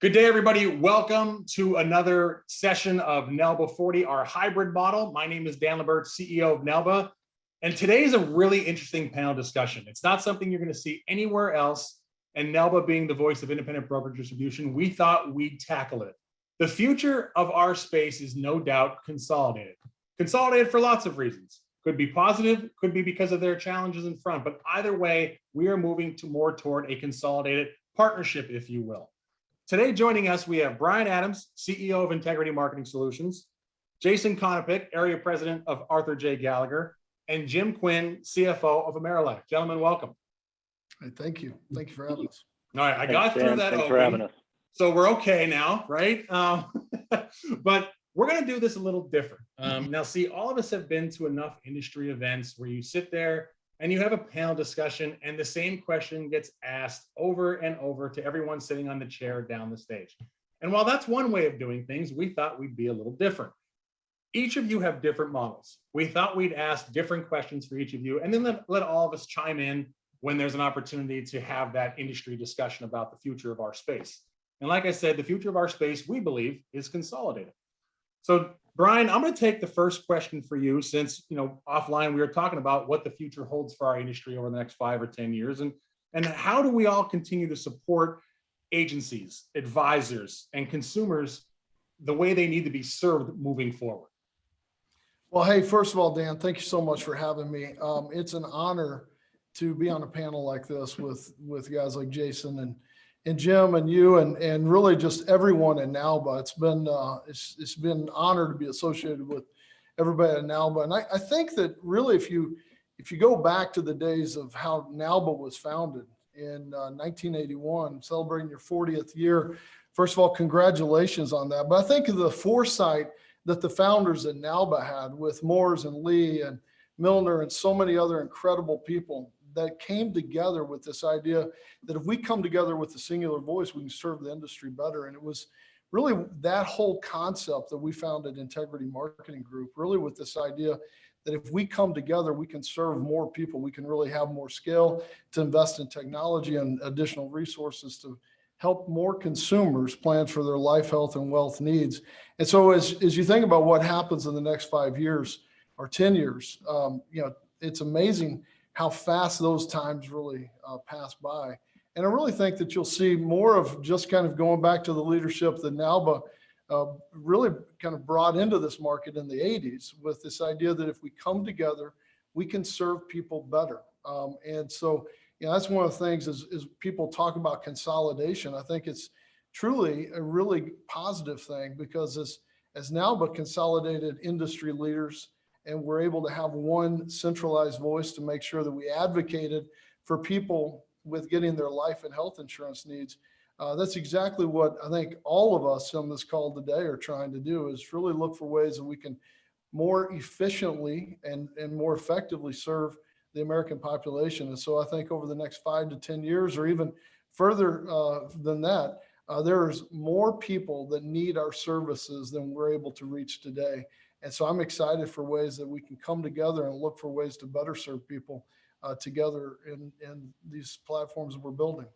Good day, everybody. Welcome to another session of NAILBA 40, our hybrid model. My name is Dan LaBert, CEO of NAILBA, and today is a really interesting panel discussion. It's not something you're going to see anywhere else, and NAILBA being the voice of independent brokerage distribution, we thought we'd tackle it. The future of our space is no doubt consolidated. Consolidated for lots of reasons. Could be positive, could be because of their challenges in front, but either way, we are moving more toward a consolidated partnership, if you will. Today, joining us, we have Bryan Adams, CEO of Integrity Marketing Solutions, Jason Konopik, Area President of Arthur J. Gallagher, and Jim Quinn, CFO of AmeriLife. Gentlemen, welcome. Hey, thank you. Thank you for having us. All right, I got through that Thanks for having us. So we're okay now, right? But we're going to do this a little different. Now, see, all of us have been to enough industry events where you sit there and you have a panel discussion and the same question gets asked over and over to everyone sitting on the chair down the stage. And while that's one way of doing things, we thought we'd be a little different. Each of you have different models. We thought we'd ask different questions for each of you and then let all of us chime in when there's an opportunity to have that industry discussion about the future of our space. And like I said, the future of our space, we believe, is consolidated. So Bryan, I'm going to take the first question for you since, offline we were talking about what the future holds for our industry over the next 5 or 10 years. And how do we all continue to support agencies, advisors, and consumers the way they need to be served moving forward? Well, hey, first of all, Dan, thank you so much for having me. It's an honor to be on a panel like this with guys like Jason and Jim and you and really just everyone in NAILBA. It's been an honor to be associated with everybody at NAILBA. And I think that really if you go back to the days of how NAILBA was founded in 1981, celebrating your 40th year, first of all, congratulations on that. But I think of the foresight that the founders at NAILBA had with Moores and Lee and Milner and so many other incredible people that came together with this idea that if we come together with a singular voice, we can serve the industry better. And it was really that whole concept that we founded Integrity Marketing Group, really with this idea that if we come together, we can serve more people. We can really have more scale to invest in technology and additional resources to help more consumers plan for their life, health, and wealth needs. And so as you think about what happens in the next 5 years or 10 years, it's amazing how fast those times really pass by. And I really think that you'll see more of just kind of going back to the leadership that NAILBA really kind of brought into this market in the 80s with this idea that if we come together, we can serve people better. And so, that's one of the things is people talk about consolidation. I think it's truly a really positive thing because as NAILBA consolidated industry leaders, and we're able to have one centralized voice to make sure that we advocated for people with getting their life and health insurance needs. That's exactly what I think all of us on this call today are trying to do is really look for ways that we can more efficiently and more effectively serve the American population. And so I think over the next 5 to 10 years or even further than that, there's more people that need our services than we're able to reach today. And so I'm excited for ways that we can come together and look for ways to better serve people together in these platforms that we're building.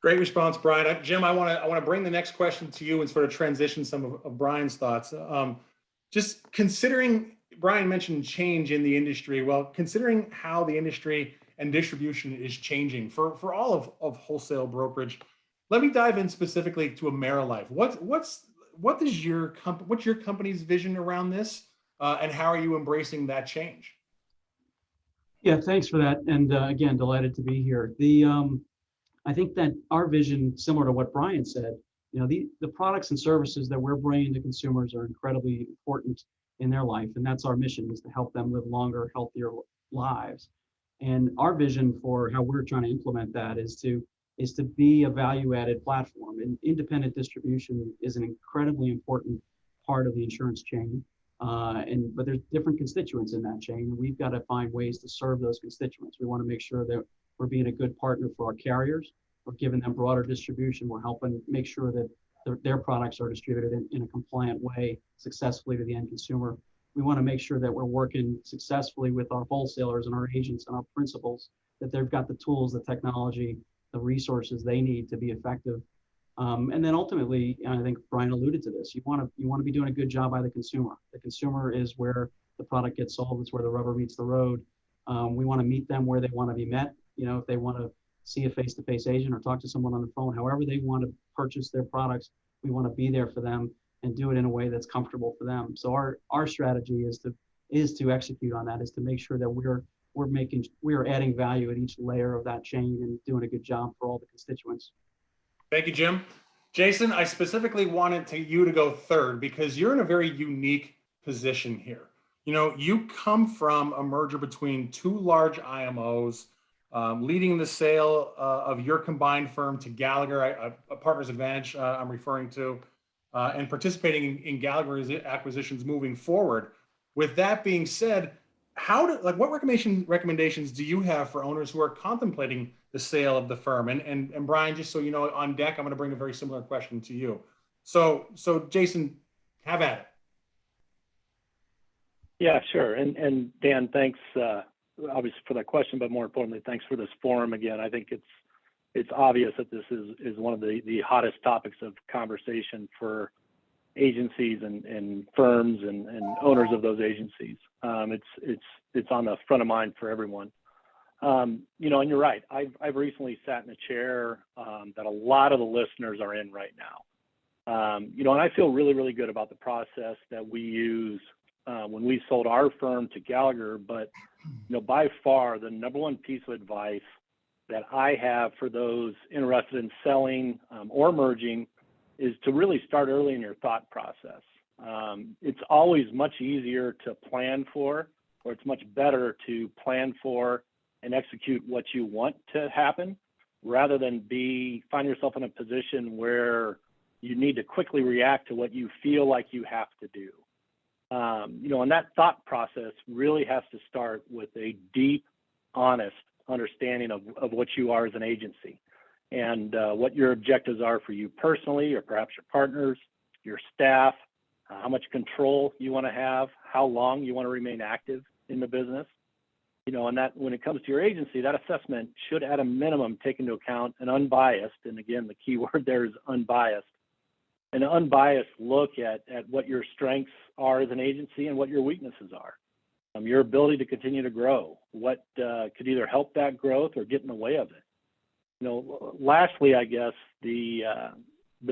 Great response, Bryan. Jim, I want to bring the next question to you and sort of transition some of Bryan's thoughts. Just considering, Bryan mentioned change in the industry. Well, considering how the industry and distribution is changing for all of wholesale brokerage, let me dive in specifically to AmeriLife. What's your company's vision around this, and how are you embracing that change? Yeah, thanks for that. And again, delighted to be here. I think that our vision, similar to what Bryan said, the products and services that we're bringing to consumers are incredibly important in their life, and that's our mission: is to help them live longer, healthier lives. And our vision for how we're trying to implement that is to be a value-added platform. And independent distribution is an incredibly important part of the insurance chain. But there's different constituents in that chain, and we've got to find ways to serve those constituents. We want to make sure that we're being a good partner for our carriers. We're giving them broader distribution. We're helping make sure that their products are distributed in a compliant way successfully to the end consumer. We want to make sure that we're working successfully with our wholesalers and our agents and our principals, that they've got the tools, the technology, the resources they need to be effective And then ultimately, and I think Bryan alluded to this, you want to be doing a good job by the consumer. The consumer is where the product gets sold. It's where the rubber meets the road. We want to meet them where they want to be met. If they want to see a face-to-face agent or talk to someone on the phone, however they want to purchase their products, we want to be there for them and do it in a way that's comfortable for them. So our strategy is to execute on that, is to make sure that we're adding value at each layer of that chain and doing a good job for all the constituents. Thank you, Jim. Jason, I specifically wanted you to go third because you're in a very unique position here. You come from a merger between two large IMOs, leading the sale of your combined firm to Gallagher, a Partner's Advantage I'm referring to, and participating in Gallagher's acquisitions moving forward. With that being said, what recommendations do you have for owners who are contemplating the sale of the firm? And Bryan, just so you know, on deck, I'm going to bring a very similar question to you. So Jason, have at it. Yeah, sure. And Dan, thanks obviously for that question, but more importantly, thanks for this forum again. I think it's obvious that this is one of the hottest topics of conversation for agencies and firms and owners of those agencies. It's on the front of mind for everyone. And you're right. I've recently sat in a chair that a lot of the listeners are in right now. And I feel really, really good about the process that we use when we sold our firm to Gallagher. But by far the number one piece of advice that I have for those interested in selling or merging is to really start early in your thought process. It's always much easier to plan for, or it's much better to plan for and execute what you want to happen, rather than find yourself in a position where you need to quickly react to what you feel like you have to do. And that thought process really has to start with a deep, honest understanding of what you are as an agency, and what your objectives are for you personally, or perhaps your partners, your staff, how much control you want to have, how long you want to remain active in the business. And that when it comes to your agency, that assessment should at a minimum take into account an unbiased, and again, the key word there is unbiased, an unbiased look at what your strengths are as an agency and what your weaknesses are. Your ability to continue to grow, what could either help that growth or get in the way of it. Lastly, I guess the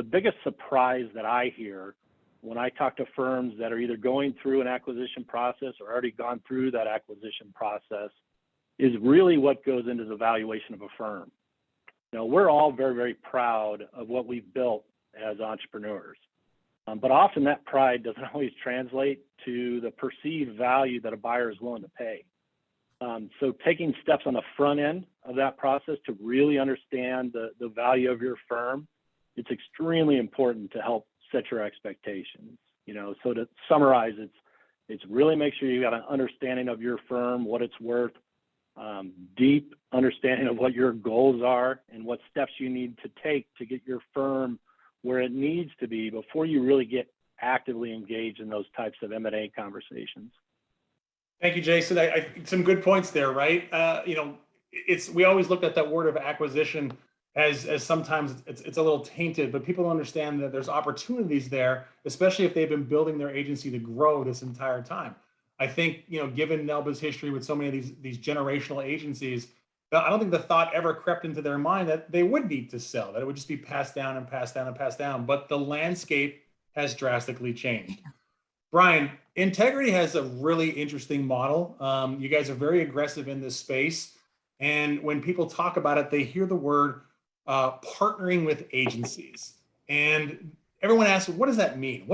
biggest surprise that I hear when I talk to firms that are either going through an acquisition process or already gone through that acquisition process is really what goes into the valuation of a firm. We're all very, very proud of what we've built as entrepreneurs, but often that pride doesn't always translate to the perceived value that a buyer is willing to pay. So taking steps on the front end of that process to really understand the value of your firm, it's extremely important to help set your expectations. So to summarize, it's really make sure you got an understanding of your firm, what it's worth, deep understanding of what your goals are and what steps you need to take to get your firm where it needs to be before you really get actively engaged in those types of M&A conversations. Thank you, Jason. Some good points there, right? We always look at that word of acquisition as sometimes it's a little tainted, but people understand that there's opportunities there, especially if they've been building their agency to grow this entire time. I think, given NAILBA's history with so many of these generational agencies, I don't think the thought ever crept into their mind that they would need to sell, that it would just be passed down and passed down and passed down. But the landscape has drastically changed. Bryan, Integrity has a really interesting model. You guys are very aggressive in this space. And when people talk about it, they hear the word partnering with agencies. And everyone asks, what does that mean?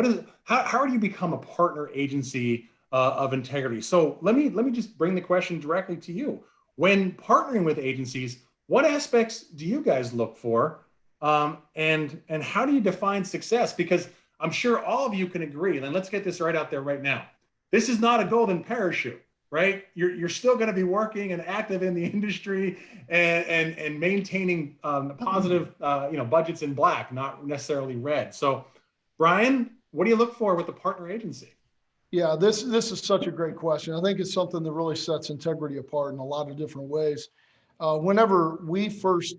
How do you become a partner agency of Integrity? So let me just bring the question directly to you. When partnering with agencies, what aspects do you guys look for? And how do you define success? Because I'm sure all of you can agree, and let's get this right out there right now. This is not a golden parachute, right? You're still going to be working and active in the industry and maintaining positive budgets in black, not necessarily red. So Bryan, what do you look for with the partner agency? Yeah, this is such a great question. I think it's something that really sets Integrity apart in a lot of different ways. Whenever we first,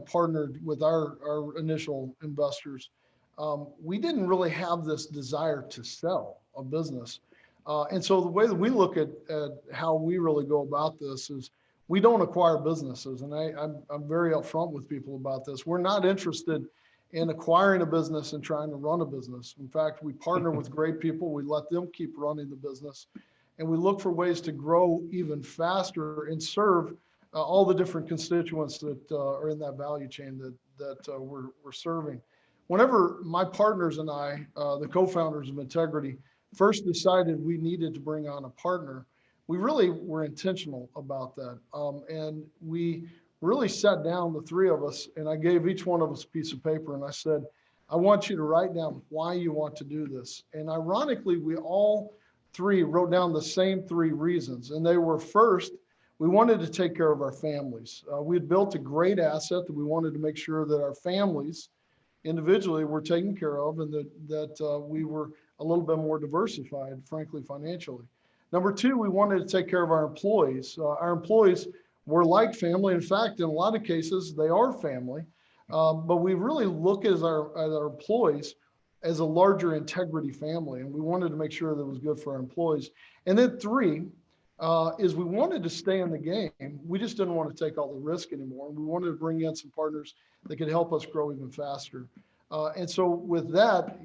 partnered with our initial investors, we didn't really have this desire to sell a business. And so the way that we look at how we really go about this is we don't acquire businesses. And I'm very upfront with people about this. We're not interested in acquiring a business and trying to run a business. In fact, we partner with great people. We let them keep running the business. And we look for ways to grow even faster and serve all the different constituents that are in that value chain that we're serving. Whenever my partners and I, the co-founders of Integrity, first decided we needed to bring on a partner, we really were intentional about that. And we really sat down, the three of us, and I gave each one of us a piece of paper and I said, I want you to write down why you want to do this. And ironically, we all three wrote down the same three reasons. And they were, first, we wanted to take care of our families. We had built a great asset that we wanted to make sure that our families individually were taken care of and that we were a little bit more diversified, frankly, financially. Number two, we wanted to take care of our employees. Our employees were like family. In fact, in a lot of cases, they are family. But we really look at our employees as a larger Integrity family. And we wanted to make sure that it was good for our employees. And then three, is we wanted to stay in the game. We just didn't want to take all the risk anymore. We wanted to bring in some partners that could help us grow even faster. And so with that,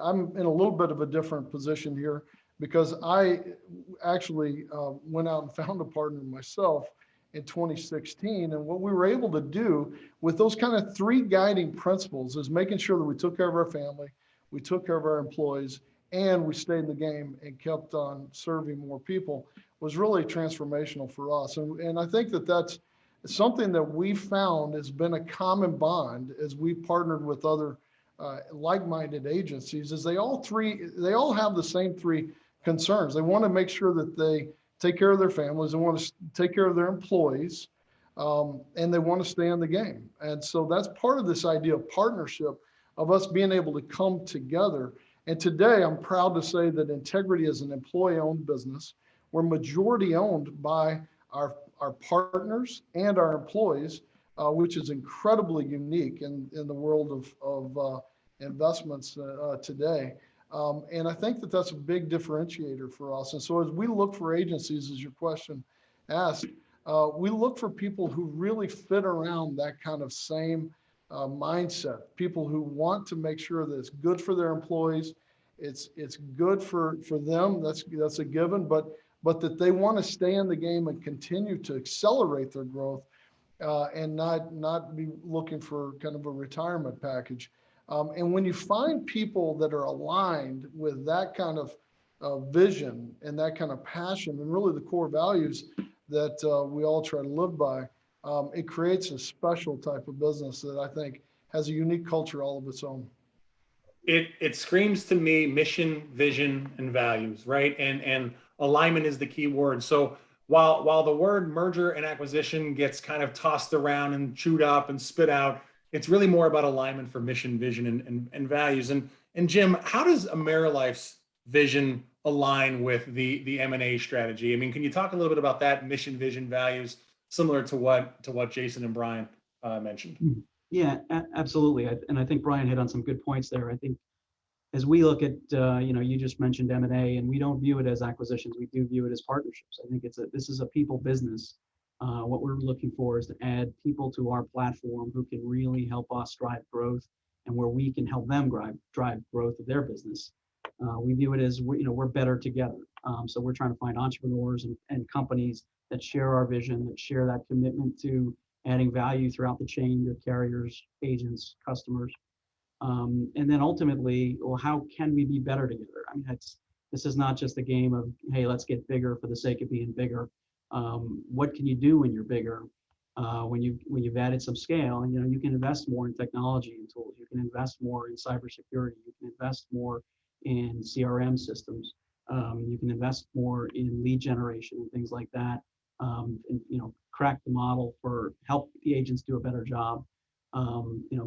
I'm in a little bit of a different position here because I actually went out and found a partner myself in 2016. And what we were able to do with those kind of three guiding principles is making sure that we took care of our family, we took care of our employees, and we stayed in the game and kept on serving more people was really transformational for us. And I think that that's something that we found has been a common bond as we partnered with other like-minded agencies is they all have the same three concerns. They want to make sure that they take care of their families, they want to take care of their employees, and they want to stay in the game. And so that's part of this idea of partnership, of us being able to come together. And today I'm proud to say that Integrity is an employee-owned business. We're majority owned by our partners and our employees, which is incredibly unique in the world of investments today. And I think that that's a big differentiator for us. And so as we look for agencies, as your question asked, we look for people who really fit around that kind of same mindset, people who want to make sure that it's good for their employees, it's good for them, that's a given, but that they want to stay in the game and continue to accelerate their growth and not be looking for kind of a retirement package. And when you find people that are aligned with that kind of vision and that kind of passion and really the core values that we all try to live by, it creates a special type of business that I think has a unique culture all of its own. It screams to me mission, vision, and values, right? And alignment is the key word. So while the word merger and acquisition gets kind of tossed around and chewed up and spit out, it's really more about alignment for mission, vision, and values. And Jim, how does AmeriLife's vision align with the M&A strategy? I mean, can you talk a little bit about that mission, vision, values, similar to what Jason and Bryan mentioned? Yeah, absolutely. And I think Bryan hit on some good points there. I think as we look at, you just mentioned M&A, and we don't view it as acquisitions. We do view it as partnerships. I think this is a people business. What we're looking for is to add people to our platform who can really help us drive growth, and where we can help them drive growth of their business. We view it as we're better together. So we're trying to find entrepreneurs and companies that share our vision, that share that commitment to adding value throughout the chain, your carriers, agents, customers. And then ultimately, well, how can we be better together? I mean, this is not just a game of, hey, let's get bigger for the sake of being bigger. What can you do when you're bigger? When you've added some scale, and you can invest more in technology and tools. You can invest more in cybersecurity. You can invest more in CRM systems. You can invest more in lead generation and things like that. And crack the model for help the agents do a better job.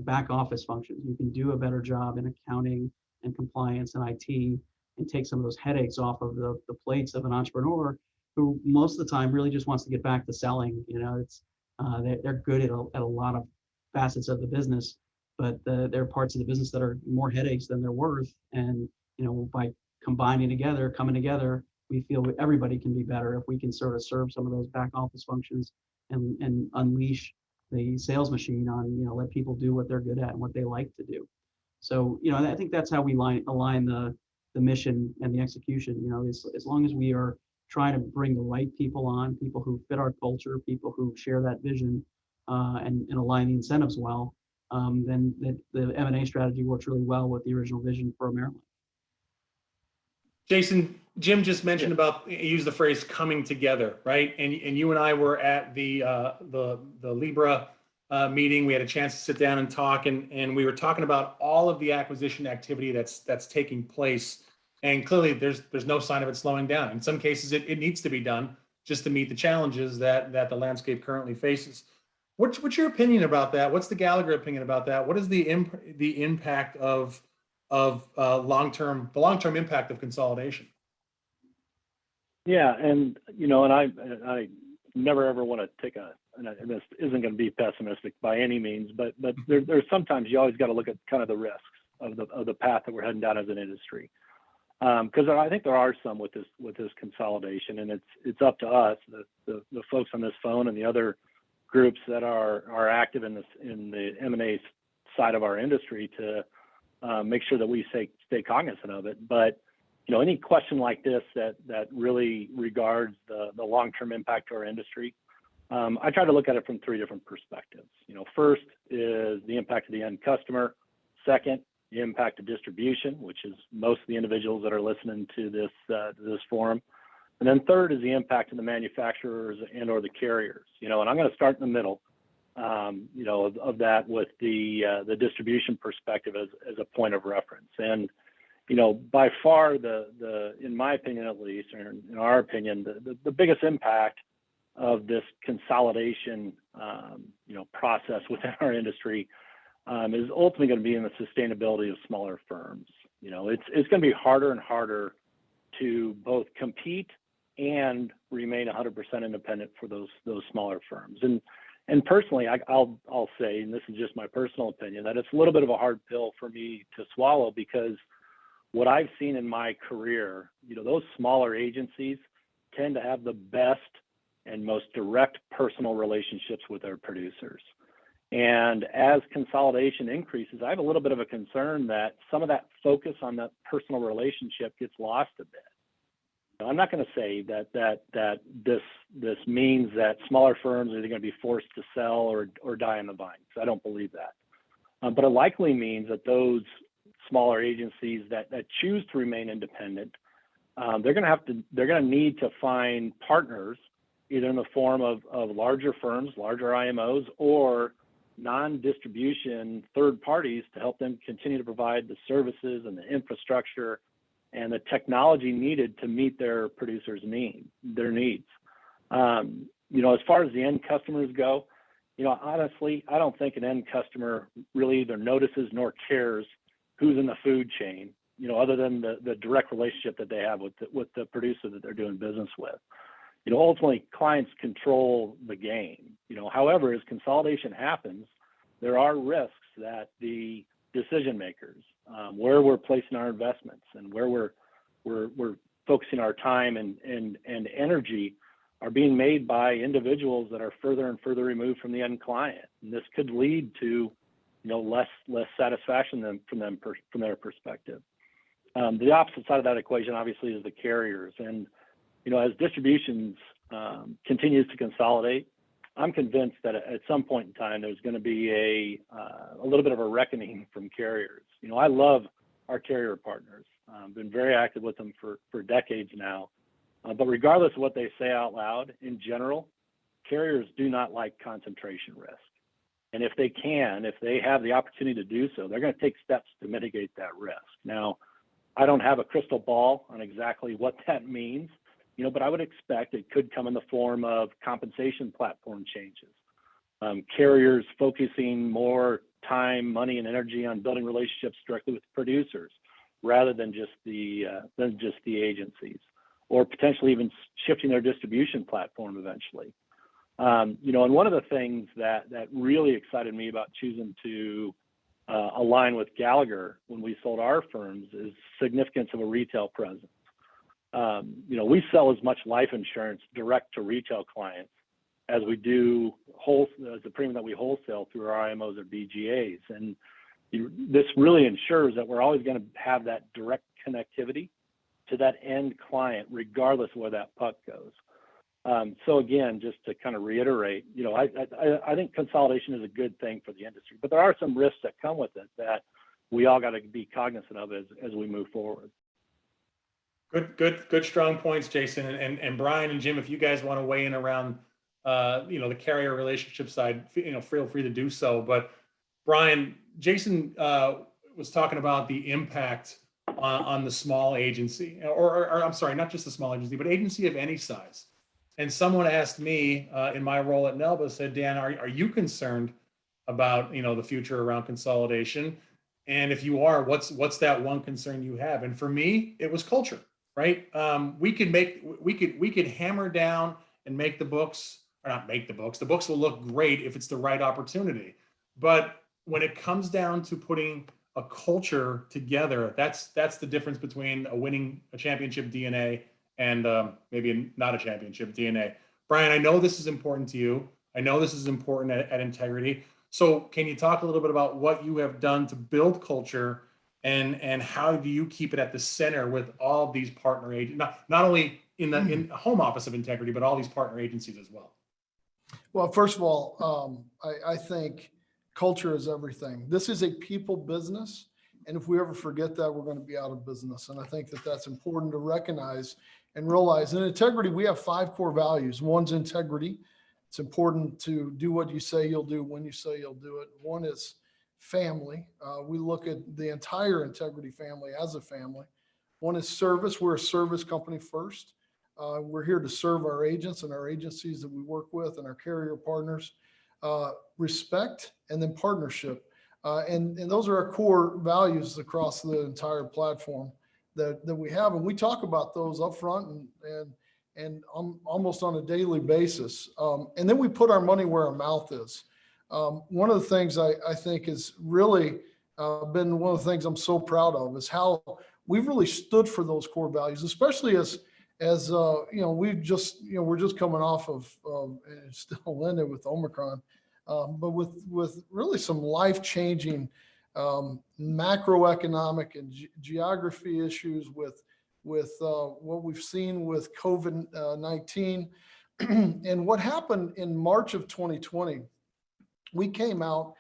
Back office functions. You can do a better job in accounting and compliance and IT, and take some of those headaches off of the plates of an entrepreneur who most of the time really just wants to get back to selling. They're good at a lot of facets of the business, but there are parts of the business that are more headaches than they're worth. And by coming together, we feel everybody can be better if we can sort of serve some of those back office functions and unleash the sales machine on, let people do what they're good at and what they like to do. So, I think that's how we align the mission and the execution. As long as we are trying to bring the right people on, people who fit our culture, people who share that vision, and align the incentives well, then the M&A strategy works really well with the original vision for AmeriLife. Jason, Jim just mentioned about, use the phrase coming together, right? And you and I were at the Libra meeting. We had a chance to sit down and talk, and we were talking about all of the acquisition activity that's taking place. And clearly there's no sign of it slowing down. In some cases it needs to be done just to meet the challenges that the landscape currently faces. What's your opinion about that? What's the Gallagher opinion about that? What is the impact of long-term impact of consolidation? Yeah, and I never ever want to take and this isn't going to be pessimistic by any means, but there's sometimes you always got to look at kind of the risks of the path that we're heading down as an industry, because I think there are some with this consolidation, and it's up to us, the folks on this phone and the other groups that are active in the M&A side of our industry to make sure that we stay cognizant of it. But any question like this that really regards the long-term impact to our industry, I try to look at it from three different perspectives. First is the impact of the end customer. Second, the impact of distribution, which is most of the individuals that are listening to this forum. And then third is the impact of the manufacturers and/or the carriers. And I'm going to start in the middle, of that with the distribution perspective as a point of reference. And by far in my opinion at least, or in our opinion, the biggest impact of this consolidation, process within our industry is ultimately going to be in the sustainability of smaller firms. It's going to be harder and harder to both compete and remain 100% independent for those smaller firms. And personally, I'll say, and this is just my personal opinion, that it's a little bit of a hard pill for me to swallow, because what I've seen in my career, those smaller agencies tend to have the best and most direct personal relationships with their producers. And as consolidation increases, I have a little bit of a concern that some of that focus on that personal relationship gets lost a bit. I'm not going to say that this means that smaller firms are either going to be forced to sell or die on the vine. So I don't believe that. But it likely means that those smaller agencies that choose to remain independent, they're going to need to find partners, either in the form of larger firms, larger IMOs, or non-distribution third parties to help them continue to provide the services and the infrastructure and the technology needed to meet their producers' needs. As far as the end customers go, honestly, I don't think an end customer really either notices nor cares who's in the food chain, other than the direct relationship that they have with the producer that they're doing business with. Ultimately, clients control the game. However, as consolidation happens, there are risks that the decision makers, where we're placing our investments and where we're focusing our time and energy, are being made by individuals that are further and further removed from the end client. And this could lead to less satisfaction from their perspective. The opposite side of that equation obviously is the carriers. And as distributions continues to consolidate, I'm convinced that at some point in time there's going to be a little bit of a reckoning from carriers. I love our carrier partners. I've been very active with them for decades now. But regardless of what they say out loud, in general, carriers do not like concentration risk. And if they have the opportunity to do so, they're going to take steps to mitigate that risk. Now, I don't have a crystal ball on exactly what that means, but I would expect it could come in the form of compensation platform changes. Carriers focusing more time, money, and energy on building relationships directly with producers rather than just the agencies, or potentially even shifting their distribution platform eventually. And one of the things that really excited me about choosing to align with Gallagher when we sold our firms is significance of a retail presence. We sell as much life insurance direct to retail clients as we do as the premium that we wholesale through our IMOs or BGAs. And this really ensures that we're always going to have that direct connectivity to that end client, regardless of where that puck goes. So again, just to kind of reiterate, I think consolidation is a good thing for the industry, but there are some risks that come with it that we all got to be cognizant of as we move forward. Good, strong points, Jason. And Bryan and Jim, if you guys want to weigh in around, the carrier relationship side, feel free to do so. But Bryan, Jason was talking about the impact on the small agency, or I'm sorry, not just the small agency, but agency of any size. And someone asked me in my role at NAILBA, said, Dan, are you concerned about the future around consolidation? And if you are, what's that one concern you have? And for me, it was culture. Right? We could hammer down and make the books, or not make the books. The books will look great if it's the right opportunity. But when it comes down to putting a culture together, that's the difference between a championship DNA and maybe not a championship DNA. Bryan, I know this is important to you. I know this is important at Integrity. So can you talk a little bit about what you have done to build culture? And how do you keep it at the center with all these partner agents, not only in the home office of Integrity, but all these partner agencies as well? Well, first of all, I think culture is everything. This is a people business. And if we ever forget that, we're going to be out of business. And I think that that's important to recognize and realize. In Integrity, we have 5 core values. One's integrity. It's important to do what you say you'll do when you say you'll do it. One is family. We look at the entire Integrity family as a family. One is service. We're a service company first. We're here to serve our agents and our agencies that we work with and our carrier partners. Respect and then partnership. And those are our core values across the entire platform that we have. And we talk about those up front and almost on a daily basis. And then we put our money where our mouth is. One of the things I think has really been one of the things I'm so proud of is how we've really stood for those core values, especially as we're just coming off of it's still in it with Omicron, but with really some life-changing macroeconomic and geography issues with what we've seen with COVID-19 and what happened in March of 2020. We came out,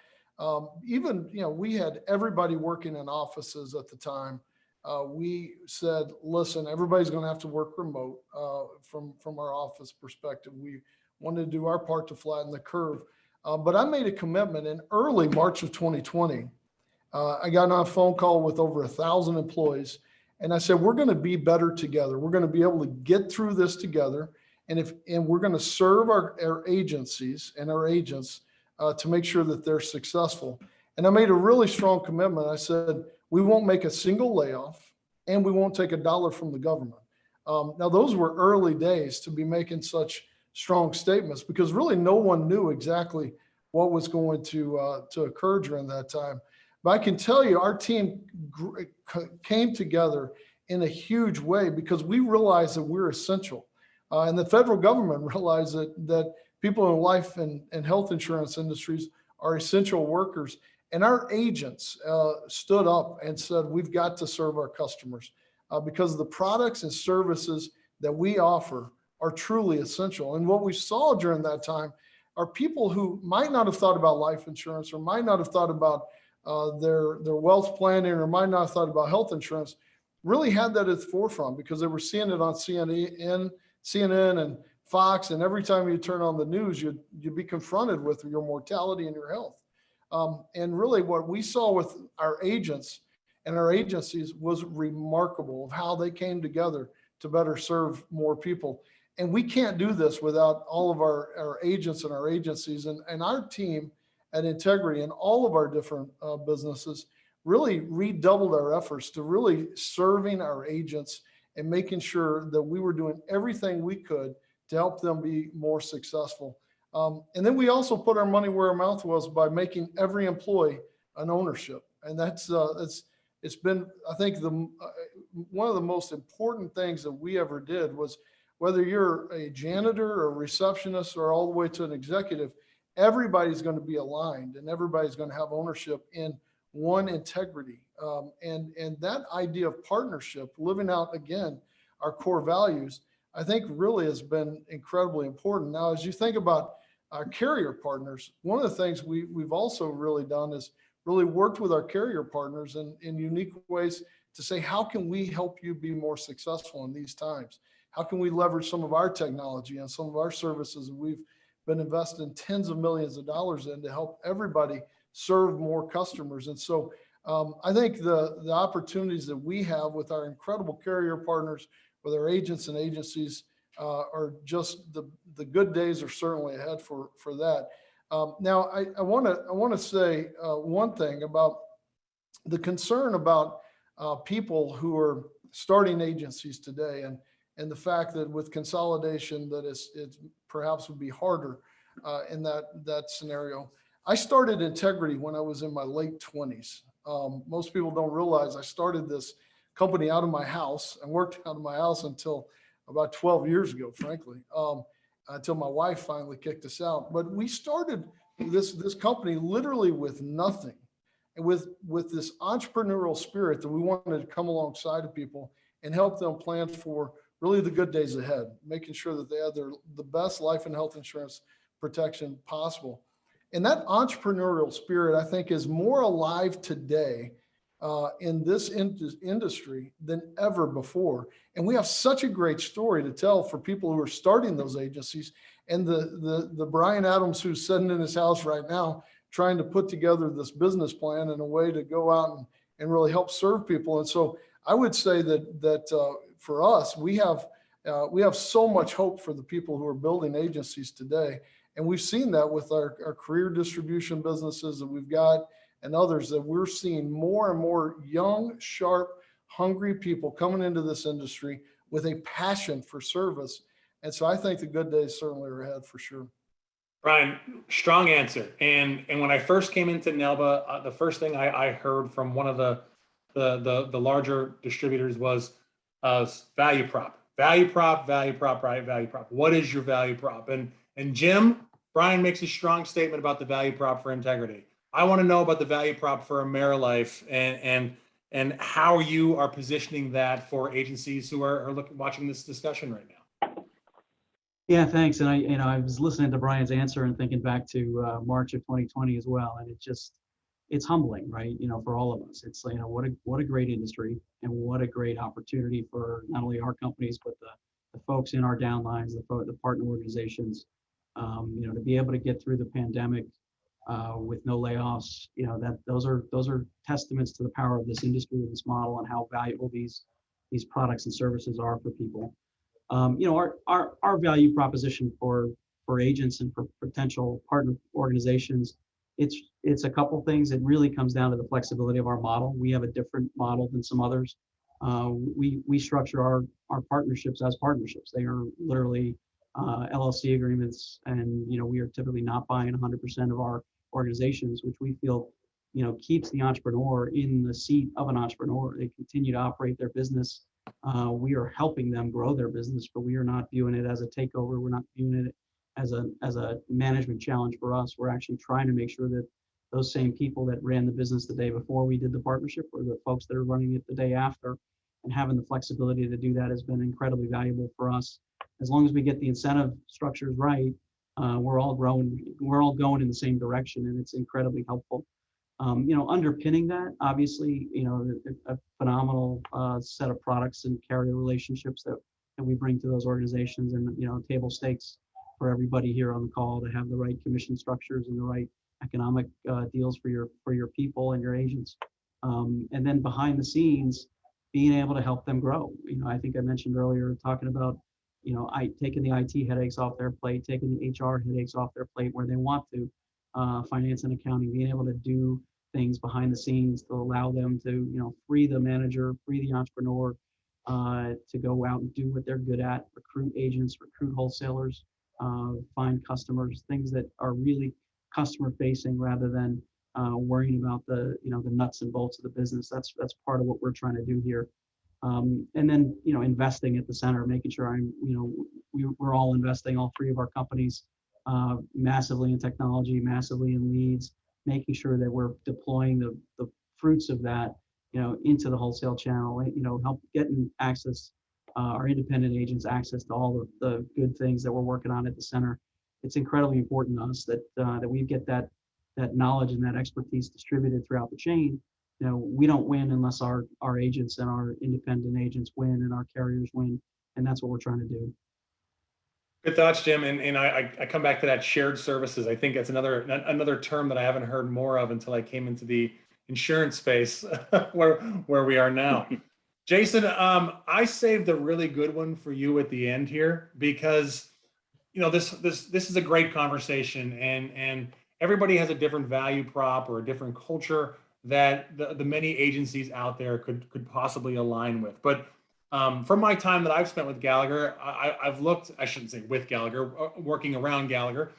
we had everybody working in offices at the time. We said, listen, everybody's going to have to work remote from our office perspective. We wanted to do our part to flatten the curve. But I made a commitment in early March of 2020. I got on a phone call with over 1,000 employees. And I said, we're going to be better together. We're going to be able to get through this together. And we're going to serve our agencies and our agents to make sure that they're successful. And I made a really strong commitment. I said, we won't make a single layoff and we won't take $1 from the government. Now, those were early days to be making such strong statements because really no one knew exactly what was going to occur during that time. But I can tell you our team came together in a huge way because we realized that we're essential. And the federal government realized that people in life and health insurance industries are essential workers. And our agents stood up and said, we've got to serve our customers because the products and services that we offer are truly essential. And what we saw during that time are people who might not have thought about life insurance or might not have thought about their wealth planning or might not have thought about health insurance really had that at the forefront because they were seeing it on CNN and Fox, and every time you turn on the news, you'd be confronted with your mortality and your health. And really what we saw with our agents and our agencies was remarkable of how they came together to better serve more people. And we can't do this without all of our agents and our agencies and our team at Integrity and all of our different businesses really redoubled our efforts to really serving our agents and making sure that we were doing everything we could to help them be more successful. And then we also put our money where our mouth was by making every employee an ownership. And it's been, I think, one of the most important things that we ever did was, whether you're a janitor or a receptionist or all the way to an executive, everybody's going to be aligned and everybody's going to have ownership in one integrity. And that idea of partnership, living out, again, our core values, I think really has been incredibly important. Now, as you think about our carrier partners, one of the things we've also really done is really worked with our carrier partners in unique ways to say, how can we help you be more successful in these times? How can we leverage some of our technology and some of our services that we've been investing tens of millions of dollars in to help everybody serve more customers? And so I think the opportunities that we have with our incredible carrier partners, with our agents and agencies, are just the good days are certainly ahead for that. Now, I want to say one thing about the concern about people who are starting agencies today, and the fact that with consolidation that it perhaps would be harder in that scenario. I started Integrity when I was in my late 20s. Most people don't realize I started this company out of my house and worked out of my house until about 12 years ago, frankly, until my wife finally kicked us out. But we started this company literally with nothing, and with this entrepreneurial spirit that we wanted to come alongside of people and help them plan for really the good days ahead, making sure that they had the best life and health insurance protection possible. And that entrepreneurial spirit, I think, is more alive today in this industry than ever before. And we have such a great story to tell for people who are starting those agencies. And the Bryan Adams who's sitting in his house right now, trying to put together this business plan in a way to go out and really help serve people. And so I would say that for us, we have so much hope for the people who are building agencies today. And we've seen that with our career distribution businesses that we've got and others, that we're seeing more and more young, sharp, hungry people coming into this industry with a passion for service. And so I think the good days certainly are ahead for sure. Bryan, strong answer. And when I first came into NAILBA, the first thing I heard from one of the larger distributors was value prop. Value prop, value prop, right? Value prop. What is your value prop? And Jim, Bryan makes a strong statement about the value prop for Integrity. I want to know about the value prop for AmeriLife and how you are positioning that for agencies who are watching this discussion right now. Yeah, thanks. And I was listening to Bryan's answer and thinking back to March of 2020 as well. And it's humbling, right? For all of us. It's what a great industry and what a great opportunity for not only our companies but the folks in our downlines, the partner organizations. To be able to get through the pandemic with no layoffs, those are testaments to the power of this industry, this model, and how valuable these products and services are for people. Our value proposition for agents and for potential partner organizations, it's a couple things. It really comes down to the flexibility of our model. We have a different model than some others. We structure our partnerships as partnerships. They are literally LLC agreements, and we are typically not buying 100% of our organizations, which we feel keeps the entrepreneur in the seat of an entrepreneur. They continue to operate their business. We are helping them grow their business, but we are not viewing it as a takeover. We're not viewing it as a management challenge for us. We're actually trying to make sure that those same people that ran the business the day before we did the partnership are the folks that are running it the day after, and having the flexibility to do that has been incredibly valuable for us. As long as we get the incentive structures right, we're all going in the same direction, and it's incredibly helpful. Underpinning that, obviously, a phenomenal set of products and carrier relationships that we bring to those organizations, and table stakes for everybody here on the call to have the right commission structures and the right economic deals for your people and your agents. And then behind the scenes, being able to help them grow. I think I mentioned earlier talking about taking the IT headaches off their plate, taking the HR headaches off their plate where they want to, finance and accounting, being able to do things behind the scenes to allow them to, free the manager, free the entrepreneur, to go out and do what they're good at, recruit agents, recruit wholesalers, find customers, things that are really customer facing rather than worrying about the the nuts and bolts of the business. That's part of what we're trying to do here. And then investing at the center, making sure we're all investing, all three of our companies, massively in technology, massively in leads, making sure that we're deploying the fruits of that into the wholesale channel, help getting access, our independent agents access to all of the good things that we're working on at the center. It's incredibly important to us that we get that knowledge and that expertise distributed throughout the chain. We don't win unless our agents and our independent agents win and our carriers win, and that's what we're trying to do. Good thoughts, Jim. And I come back to that shared services. I think that's another term that I haven't heard more of until I came into the insurance space where we are now. Jason, I saved a really good one for you at the end here because this is a great conversation, and everybody has a different value prop or a different culture that the many agencies out there could possibly align with. But from my time that I've spent with Gallagher, I've looked, I shouldn't say with Gallagher, working around Gallagher,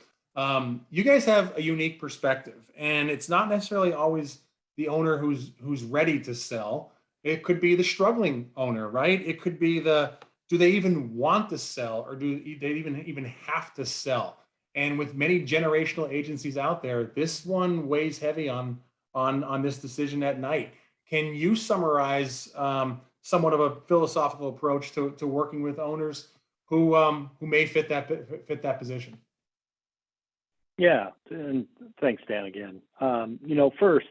you guys have a unique perspective, and it's not necessarily always the owner who's ready to sell. It could be the struggling owner, right? It could be do they even want to sell, or do they even have to sell? And with many generational agencies out there, this one weighs heavy on this decision at night. Can you summarize somewhat of a philosophical approach to working with owners who may fit that position? Yeah, and thanks, Dan, again. First,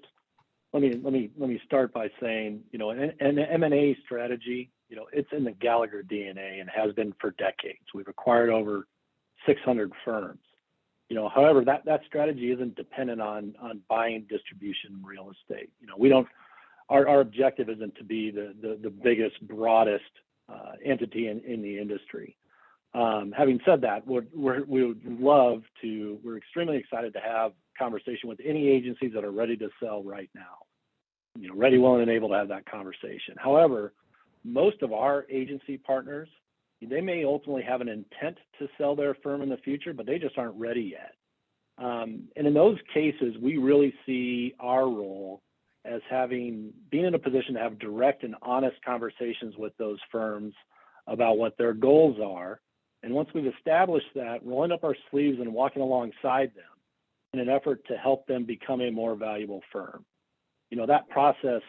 let me start by saying, an M&A strategy, it's in the Gallagher DNA and has been for decades. We've acquired over 600 firms. However, that strategy isn't dependent on buying distribution real estate. Our objective isn't to be the biggest, broadest entity in the industry. Having said that, we're extremely excited to have conversation with any agencies that are ready to sell right now, ready, willing, and able to have that conversation. However, most of our agency partners, they may ultimately have an intent to sell their firm in the future, but they just aren't ready yet. And in those cases, we really see our role as being in a position to have direct and honest conversations with those firms about what their goals are. And once we've established that, rolling up our sleeves and walking alongside them in an effort to help them become a more valuable firm. That process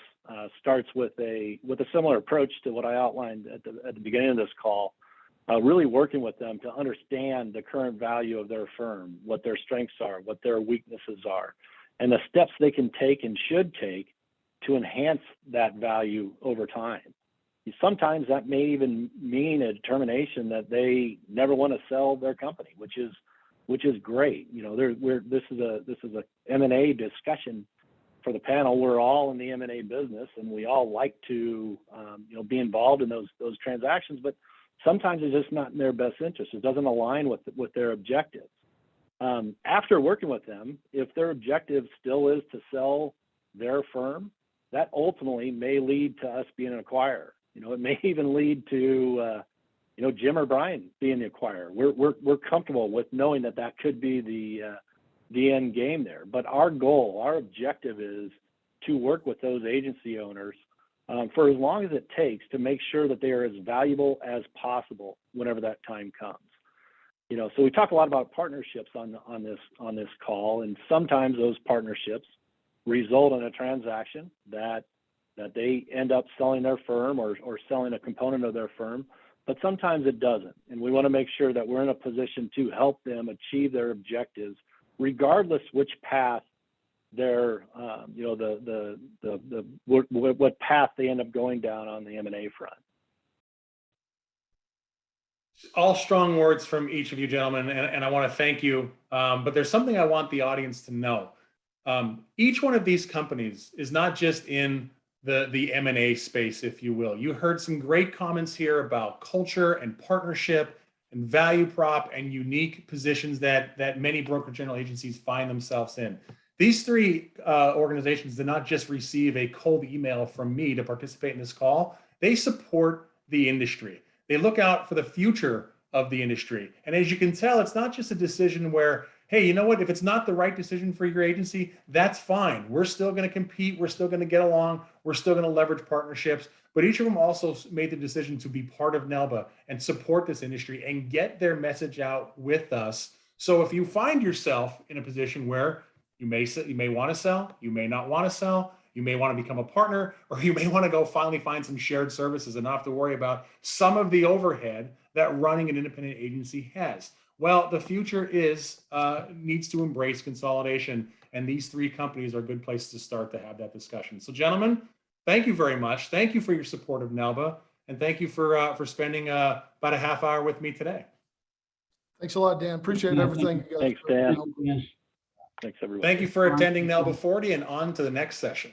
starts with a similar approach to what I outlined at the beginning of this call, really working with them to understand the current value of their firm, what their strengths are, what their weaknesses are, and the steps they can take and should take to enhance that value over time. Sometimes that may even mean a determination that they never want to sell their company, which is great. This is a M&A discussion for the panel. We're all in the M&A business, and we all like to be involved in those transactions, but sometimes it's just not in their best interest. It doesn't align with their objectives. After working with them, if their objective still is to sell their firm, that ultimately may lead to us being an acquirer. It may even lead to Jim or Bryan being the acquirer. We're comfortable with knowing that could be the end game there. But our goal, our objective is to work with those agency owners for as long as it takes to make sure that they are as valuable as possible whenever that time comes. So we talk a lot about partnerships on this call, and sometimes those partnerships result in a transaction that they end up selling their firm or selling a component of their firm, but sometimes it doesn't. And we want to make sure that we're in a position to help them achieve their objectives, regardless which path what path they end up going down on the M&A front. All strong words from each of you gentlemen, and I want to thank you. But there's something I want the audience to know. Each one of these companies is not just in the M&A space, if you will. You heard some great comments here about culture and partnership and value prop and unique positions that many broker general agencies find themselves in. These three organizations did not just receive a cold email from me to participate in this call. They support the industry. They look out for the future of the industry. And as you can tell, it's not just a decision where, hey, you know what, if it's not the right decision for your agency, that's fine. We're still going to compete. We're still going to get along. We're still going to leverage partnerships. But each of them also made the decision to be part of NAILBA and support this industry and get their message out with us. So if you find yourself in a position where you may want to sell, you may not want to sell, you may want to become a partner, or you may want to go finally find some shared services and not have to worry about some of the overhead that running an independent agency has. Well, the future needs to embrace consolidation, and these three companies are a good place to start to have that discussion. So, gentlemen, thank you very much. Thank you for your support of NAILBA, and thank you for spending about a half hour with me today. Thanks a lot, Dan. Appreciate everything. You guys Thanks, do. Dan. Yeah. Thanks, everyone. Thank you for attending NAILBA 40, and on to the next session.